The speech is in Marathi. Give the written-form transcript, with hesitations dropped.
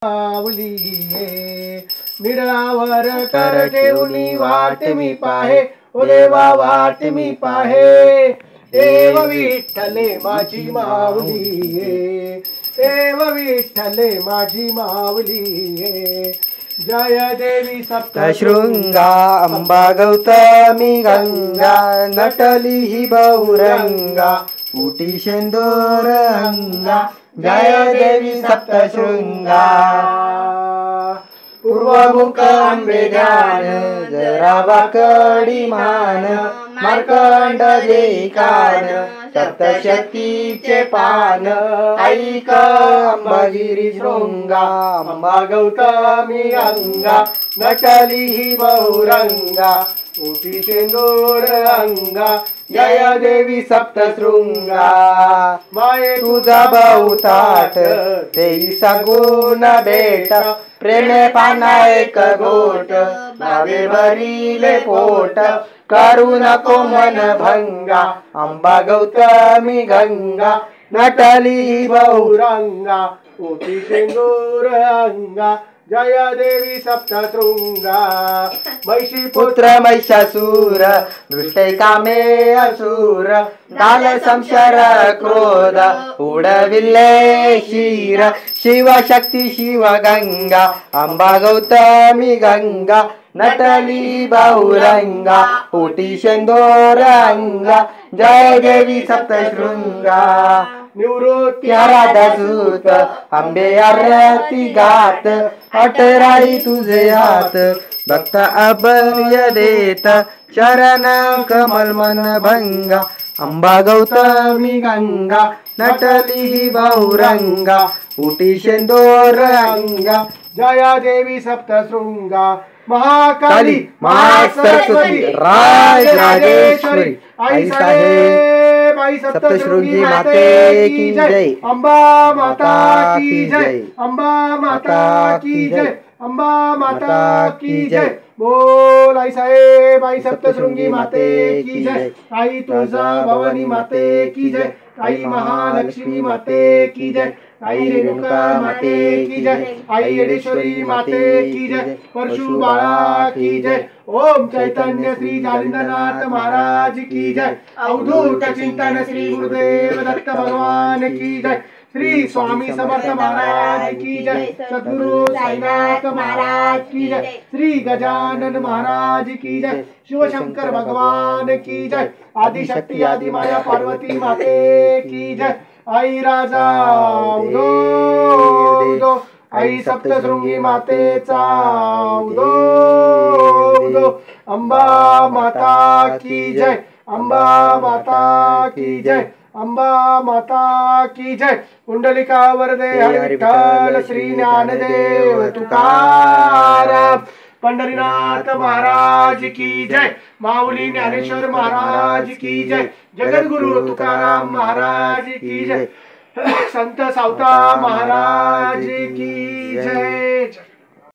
माऊली ये मिरळावर कर ठेवणी वाट मी पाहे, ओ देवा वाट मी पाहे। देव विठ्ठले माझी माऊली ये, देव विठ्ठले माझी माऊली ये। जय देवी सप्तशृंगा अंबा गौतमी गंगा, नटली ही बहुरंगा उटी शेंदूर अंगा। जय देवी सप्तशृंगा पूर्वमुख अंबे ध्यान, जरा वाकडी मान मार्कंड देई कान, सप्तशक्तीचे पान ऐक अंबागिरी शृंगा। अंबा गौतमी अंगा, नटली ही बहुरंगा उटी शेंदूर अंगा। जय देवी सप्तशृंगा माये तुझा बहुताट तेई सगुण भेट, प्रेमे पाना एक गोट भावे भरिले पोट। करू नको मन भंगा अंबा गौतमी गंगा, नटली बहुरंगा उटी शेंदूर अंगा। जय देवी सप्तशृंगा महिषी पुत्र महिषासूर, दृष्टे कामे असुर काल संशर क्रोध उडविले शिर। शिवशक्ती शिवगंगा अंबा गौतमी गंगा, नटली बहुरंगा उटी शेंदूर अंगा। जय देवी सप्तशृंगा निवृत्ती आराधसूत अंबे आरती गात, अटराई तुझे हात भक्त अभय देत। शरण कमल मन भंगा अंबा गौतमी गंगा, नटली बहुरंगा उटी शेंदूर अंगा। जय देवी सप्तशृंगा महाकाली महासरस्वती राजराजेश्वरी आई साहेब आई सप्तशृंगी माते की जय। अंबा माता की जय, अंबा माता की जय, अंबा माता की जय। बोल आई साहेब आई सप्तशृंगी माते की जय। आई तुळजा भवानी माते की जय, आई महालक्ष्मी माते की जय, आई रेणुका माते की जय, आई येडेश्वरी माते की जय, परशु बाळा की जय। ओम चैतन्य श्री जालिंदरनाथ महाराज की जय। अवधूत चिंतन श्री गुरुदेव दत्त भगवान की जय। श्री स्वामी समर्थ महाराज की जय। सद्गुरु साईनाथ महाराज की जय। श्री गजानन महाराज की जय। शिवशंकर भगवान की जय। आदिशक्ती आदि माया पार्वती माते की जय। आई राजा उदो उदो, आई सप्तशृंगी मातेचा उदो उदो। अंबा माता की जय, अंबा माता की जय, अंबा माता की जय। कुंडलिका वरदे हरी विठ्ठल श्री ज्ञानदेव तुकाराम। पंढरीनाथ महाराज की जय। माऊली ज्ञानेश्वर महाराज की जय। जगद्गुरु तुकाराम महाराज की जय। संत सावता महाराज की जय।